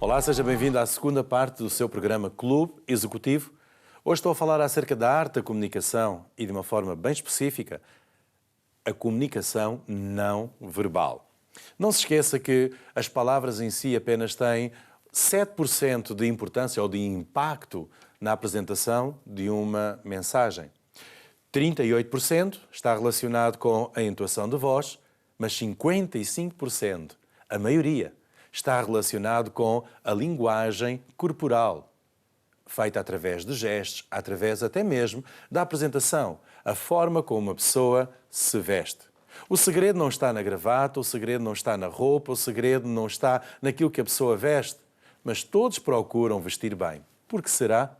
Olá, seja bem-vindo à segunda parte do seu programa Clube Executivo. Hoje estou a falar acerca da arte da comunicação e de uma forma bem específica, a comunicação não verbal. Não se esqueça que as palavras em si apenas têm 7% de importância ou de impacto na apresentação de uma mensagem. 38% está relacionado com a entoação de voz, mas 55%, a maioria, está relacionado com a linguagem corporal, feita através de gestos, através até mesmo da apresentação, a forma como uma pessoa se veste. O segredo não está na gravata, o segredo não está na roupa, o segredo não está naquilo que a pessoa veste, mas todos procuram vestir bem. Por que será?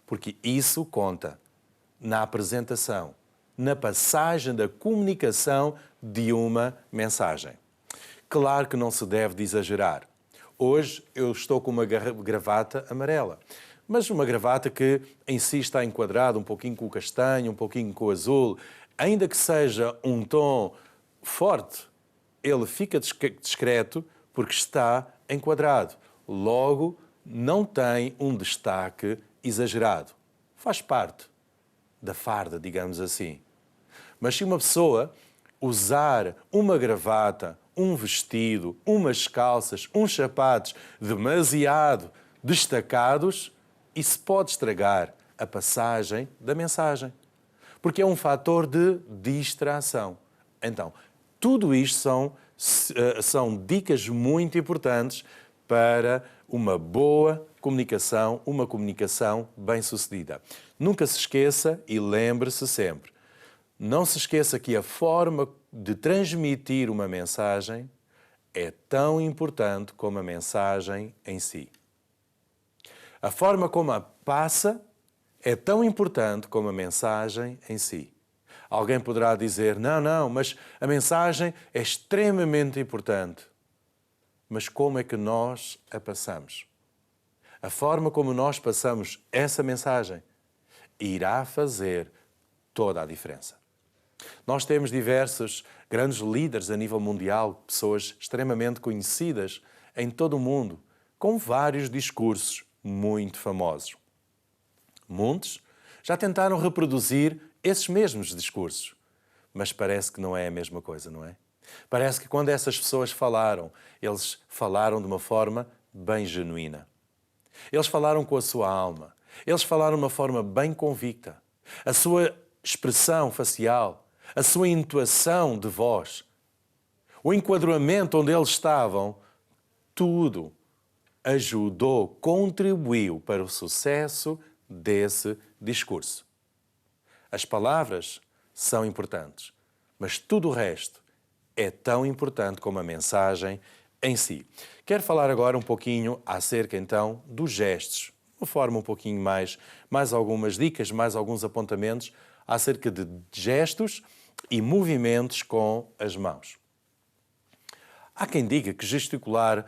Porque isso conta na apresentação, na passagem da comunicação de uma mensagem. Claro que não se deve de exagerar. Hoje eu estou com uma gravata amarela, mas uma gravata que em si está enquadrada um pouquinho com o castanho, um pouquinho com o azul. Ainda que seja um tom forte, ele fica discreto porque está enquadrado. Logo, não tem um destaque exagerado. Faz parte da farda, digamos assim. Mas se uma pessoa usar uma gravata, um vestido, umas calças, uns sapatos demasiado destacados, isso pode estragar a passagem da mensagem, porque é um fator de distração. Então, tudo isto são dicas muito importantes para uma boa comunicação, uma comunicação bem-sucedida. Nunca se esqueça e lembre-se sempre, não se esqueça que a forma de transmitir uma mensagem é tão importante como a mensagem em si. A forma como a passa é tão importante como a mensagem em si. Alguém poderá dizer, não, mas a mensagem é extremamente importante. Mas como é que nós a passamos? A forma como nós passamos essa mensagem irá fazer toda a diferença. Nós temos diversos grandes líderes a nível mundial, pessoas extremamente conhecidas em todo o mundo, com vários discursos muito famosos. Muitos já tentaram reproduzir esses mesmos discursos, mas parece que não é a mesma coisa, não é? Parece que quando essas pessoas falaram, eles falaram de uma forma bem genuína. Eles falaram com a sua alma. Eles falaram de uma forma bem convicta. A sua expressão facial, a sua entoação de voz, o enquadramento onde eles estavam, tudo ajudou, contribuiu para o sucesso desse discurso. As palavras são importantes, mas tudo o resto é tão importante como a mensagem em si. Quero falar agora um pouquinho acerca, então, dos gestos. De uma forma um pouquinho mais algumas dicas, mais alguns apontamentos acerca de gestos e movimentos com as mãos. Há quem diga que gesticular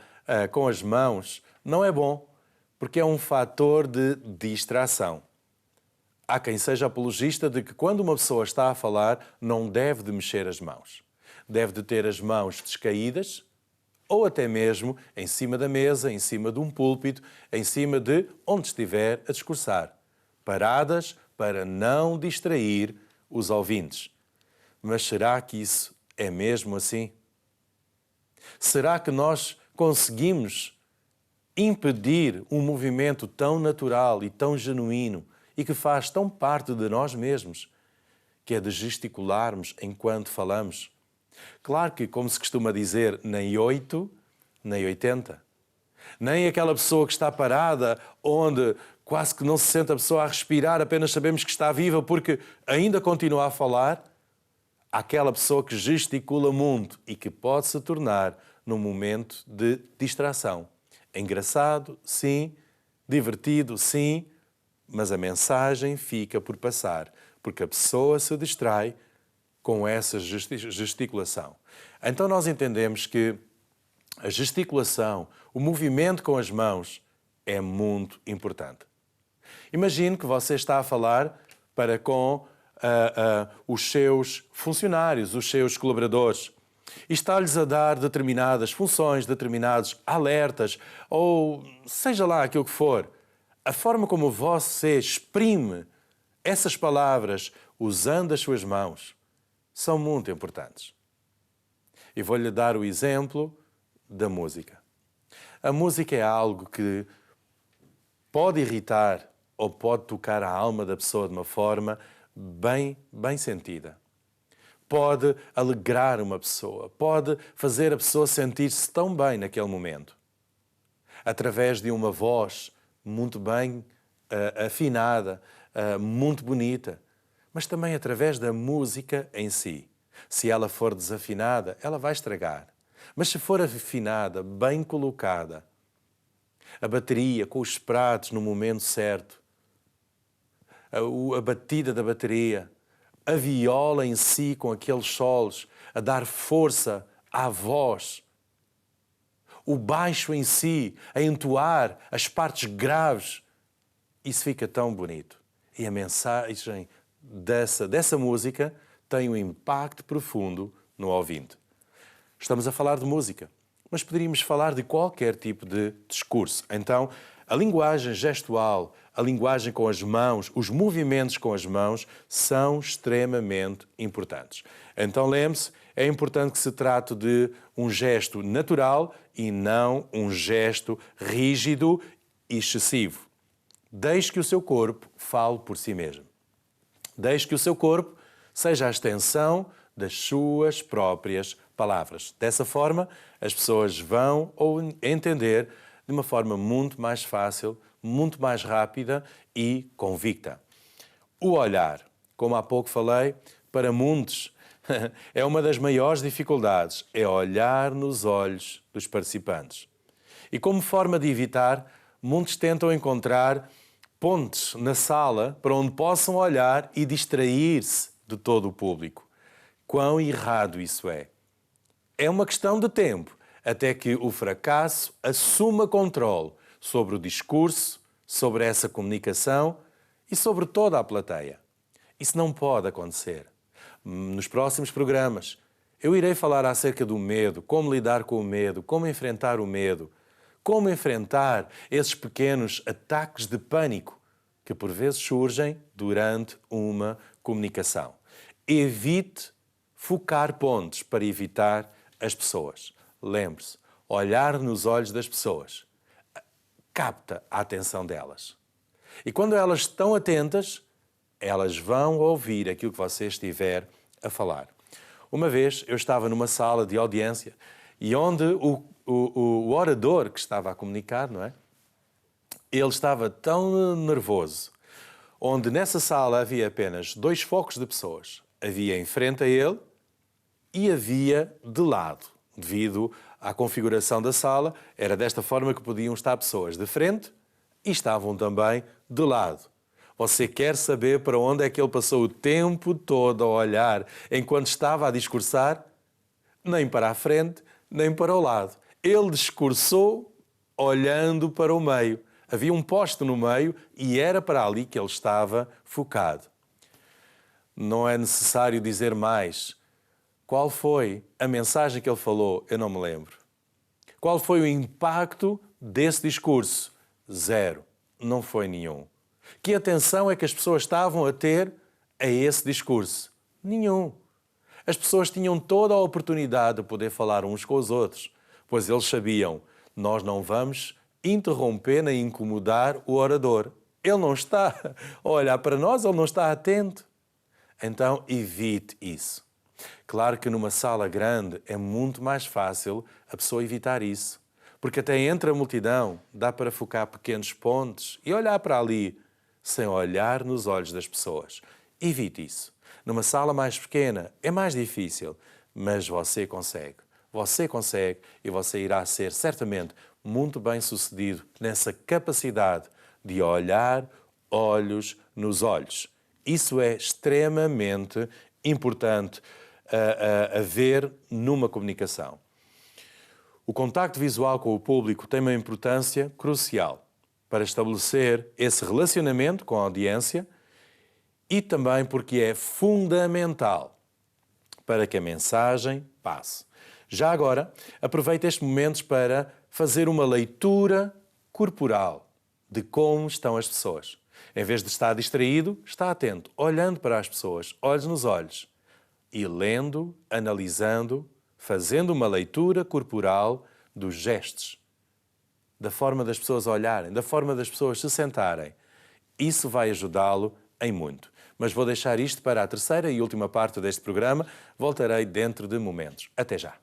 com as mãos não é bom, porque é um fator de distração. Há quem seja apologista de que quando uma pessoa está a falar, não deve de mexer as mãos. Deve de ter as mãos descaídas ou até mesmo em cima da mesa, em cima de um púlpito, em cima de onde estiver a discursar, paradas para não distrair os ouvintes. Mas será que isso é mesmo assim? Será que nós conseguimos impedir um movimento tão natural e tão genuíno e que faz tão parte de nós mesmos, que é de gesticularmos enquanto falamos? Claro que, como se costuma dizer, nem 8, nem 80. Nem aquela pessoa que está parada, onde quase que não se sente a pessoa a respirar, apenas sabemos que está viva porque ainda continua a falar. Aquela pessoa que gesticula muito e que pode se tornar num momento de distração. Engraçado, sim. Divertido, sim. Mas a mensagem fica por passar, porque a pessoa se distrai com essa gesticulação. Então nós entendemos que a gesticulação, o movimento com as mãos é muito importante. Imagine que você está a falar para com os seus funcionários, os seus colaboradores. e está-lhes a dar determinadas funções, determinados alertas, ou seja lá aquilo que for, a forma como você exprime essas palavras usando as suas mãos são muito importantes. E vou-lhe dar o exemplo da música. A música é algo que pode irritar ou pode tocar a alma da pessoa de uma forma bem sentida. Pode alegrar uma pessoa, pode fazer a pessoa sentir-se tão bem naquele momento. Através de uma voz muito bem afinada, muito bonita, mas também através da música em si. Se ela for desafinada, ela vai estragar. Mas se for afinada, bem colocada, a bateria com os pratos no momento certo, a batida da bateria, a viola em si com aqueles solos, a dar força à voz, o baixo em si, a entoar as partes graves, isso fica tão bonito. E a mensagem dessa música tem um impacto profundo no ouvinte. Estamos a falar de música, mas poderíamos falar de qualquer tipo de discurso. Então, a linguagem gestual, a linguagem com as mãos, os movimentos com as mãos são extremamente importantes. Então, lembre-se, é importante que se trate de um gesto natural e não um gesto rígido e excessivo. Deixe que o seu corpo fale por si mesmo. Deixe que o seu corpo seja a extensão das suas próprias palavras. Dessa forma, as pessoas vão entender de uma forma muito mais fácil, muito mais rápida e convicta. O olhar, como há pouco falei, para muitos é uma das maiores dificuldades, é olhar nos olhos dos participantes. E como forma de evitar, muitos tentam encontrar pontes na sala para onde possam olhar e distrair-se de todo o público. Quão errado isso é! É uma questão de tempo até que o fracasso assuma controle sobre o discurso, sobre essa comunicação e sobre toda a plateia. Isso não pode acontecer. Nos próximos programas, eu irei falar acerca do medo, como lidar com o medo, como enfrentar o medo, como enfrentar esses pequenos ataques de pânico que por vezes surgem durante uma comunicação. Evite focar pontos para evitar as pessoas. Lembre-se, olhar nos olhos das pessoas capta a atenção delas. E quando elas estão atentas, elas vão ouvir aquilo que você estiver a falar. Uma vez eu estava numa sala de audiência e onde o orador que estava a comunicar, não é? Ele estava tão nervoso, onde nessa sala havia apenas 2 focos de pessoas. Havia em frente a ele e havia de lado. Devido à configuração da sala, era desta forma que podiam estar pessoas de frente e estavam também de lado. Você quer saber para onde é que ele passou o tempo todo a olhar enquanto estava a discursar? Nem para a frente, nem para o lado. Ele discursou olhando para o meio. Havia um poste no meio e era para ali que ele estava focado. Não é necessário dizer mais. Qual foi a mensagem que ele falou? Eu não me lembro. Qual foi o impacto desse discurso? 0. Não foi nenhum. Que atenção é que as pessoas estavam a ter a esse discurso? Nenhum. As pessoas tinham toda a oportunidade de poder falar uns com os outros, pois eles sabiam, nós não vamos interromper nem incomodar o orador. Ele não está a olhar para nós, ele não está atento. Então, evite isso. Claro que numa sala grande é muito mais fácil a pessoa evitar isso, porque até entre a multidão dá para focar pequenos pontos e olhar para ali, sem olhar nos olhos das pessoas. Evite isso. Numa sala mais pequena é mais difícil, mas você consegue. Você consegue e você irá ser certamente muito bem sucedido nessa capacidade de olhar olhos nos olhos. Isso é extremamente importante a ver numa comunicação. O contacto visual com o público tem uma importância crucial para estabelecer esse relacionamento com a audiência e também porque é fundamental para que a mensagem passe. Já agora, aproveite estes momentos para fazer uma leitura corporal de como estão as pessoas. Em vez de estar distraído, está atento, olhando para as pessoas, olhos nos olhos, e lendo, analisando, fazendo uma leitura corporal dos gestos, da forma das pessoas olharem, da forma das pessoas se sentarem. Isso vai ajudá-lo em muito. Mas vou deixar isto para a terceira e última parte deste programa. Voltarei dentro de momentos. Até já.